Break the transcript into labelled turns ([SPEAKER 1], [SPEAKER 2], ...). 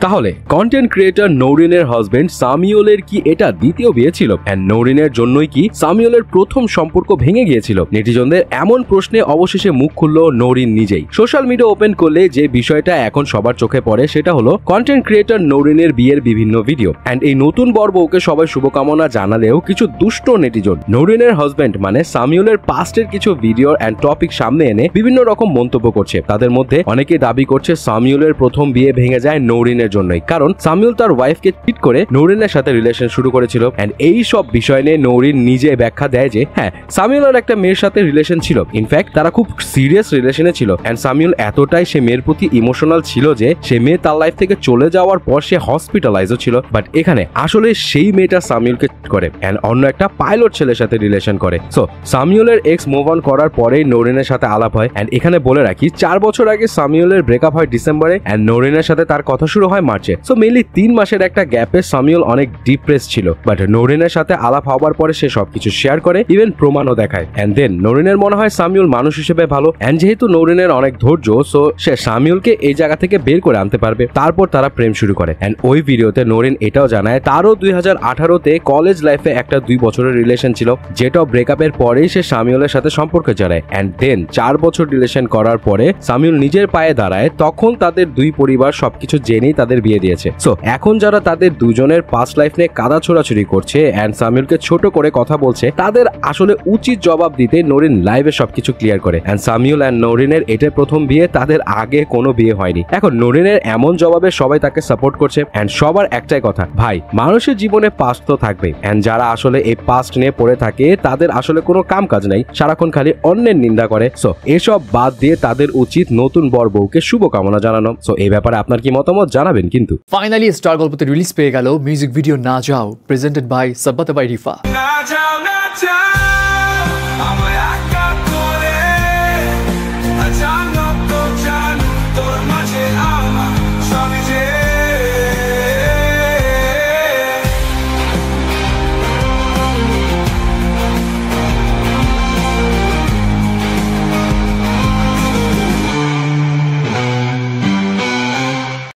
[SPEAKER 1] তাহলে content creator নৌরিনের husband সামিউলের কি এটা দ্বিতীয় বিয়ে ছিল? এন্ড নৌরিনের জন্যই কি সামিউলের প্রথম সম্পর্ক ভেঙে গিয়েছিল? নেটিজনদের এমন প্রশ্নে অবশেষে মুখ খুলল নৌরিন নিজেই। সোশ্যাল মিডিয়া ওপেন করলে যে বিষয়টা এখন সবার চোখে পড়ে সেটা হলো কন্টেন্ট ক্রিয়েটর নৌরিনের বিয়ের বিভিন্ন ভিডিও। এন্ড এই নতুন বর বউকে সবাই শুভকামনা জানালেও কিছু দুষ্ট নেটিজন নৌরিনের হাজবেন্ড মানে সামিউলের পাস্টের কিছু ভিডিও এন্ড টপিক সামনে এনে বিভিন্ন রকম মন্তব্য করছে। তাদের মধ্যে অনেকে দাবি করছে সামিউলের প্রথম বিয়ে ভেঙে যায় নৌরিনের জন্যই, কারণ সামিউল তার ওয়াইফকে চিট করে নৌরিনের সাথে রিলেশন শুরু করেছিল। এন্ড এই সব বিষয় নিয়ে নৌরিন নিজে ব্যাখ্যা দেয় যে হ্যাঁ, সামিউলের একটা মেয়ের সাথে রিলেশন ছিল, ইনফ্যাক্ট তারা খুব সিরিয়াস রিলেশনে ছিল। এন্ড সামিউল এতটাই সে মেয়ের প্রতি ইমোশনাল ছিল যে সে মেয়ে তার লাইফ থেকে চলে যাওয়ার পর সে হসপিটালাইজও ছিল। বাট এখানে আসলে সেই মেয়েটা সামিউলকে চিট করে এন্ড অন্য একটা পাইলট ছেলের সাথে রিলেশন করে। সো সামিউলের এক্স মুভ অন করার পরেই নৌরিনের সাথে আলাপ হয়। এন্ড এখানে বলে রাখি 4 বছর আগে সামিউলের ব্রেকআপ হয় ডিসেম্বরে এন্ড নৌরিনের সাথে তার কথা শুরু হয় মার্চে। সো মেইনলি 3 মাসের একটা গ্যাপে সামিউল অনেক ডিপ্রেস ছিল। বাট নৌরিনের সাথে আলাপ হওয়ার পরে সে সবকিছু শেয়ার করে, ইভেন প্রমাণও দেখায়। এন্ড দেন নৌরিনের মনে হয় সামিউল মানুষ হিসেবে ভালো এন্ড যেহেতু নৌরিনের অনেক ধৈর্য, সো সে সামিউলকে এই জায়গা থেকে বের করে আনতে পারবে। তারপর তারা প্রেম শুরু করে। এন্ড ওই ভিডিওতে নৌরিন এটাও জানায় তারও 2018-তে কলেজ লাইফে একটা 2 বছরের রিলেশন ছিল, যেটা ব্রেকআপের পরেই সে সামিউলের সাথে সম্পর্ক জড়ায়। এন্ড দেন 4 বছর রিলেশন করার পরে সামিউল নিজের পায়ে দাঁড়ায়, তখন তাদের দুই পরিবার সবকিছু জেনেই তাদের বিয়ে দিয়েছে। সো এখন যারা তাদের দুজনের পাস্ট লাইফ নিয়ে কাদা ছোড়াছুড়ি করছে এন্ড সামিউলকে ছোট করে কথা বলছে, তাদের আসলে উচিত জবাব দিতে নৌরিন লাইভে সবকিছু ক্লিয়ার করে। এন্ড সামিউল এন্ড নৌরিনের এটা প্রথম বিয়ে, তাদের আগে কোনো বিয়ে হয়নি। এখন নৌরিনের এমন জবাবে সবাই তাকে সাপোর্ট করছে এন্ড সবার একটাই কথা, ভাই মানুষের জীবনে পাস্ট তো থাকবে এন্ড যারা আসলে এই পাস্ট নিয়ে পড়ে থাকে তাদের আসলে কোনো কাম কাজ নাই, সারাক্ষণ খালি অন্যের নিন্দা করে। সো এসব বাদ দিয়ে তাদের উচিত নতুন বর বউকে শুভকামনা জানানো। সো এই ব্যাপারে আপনার কি মতামত জানাবেন কিন্তু।
[SPEAKER 2] ফাইনালি স্টার গল্পতে রিলিজ পেয়ে গেল মিউজিক ভিডিও না যাও, প্রেজেন্টেড বাই সাব্বাত বাই রিফা।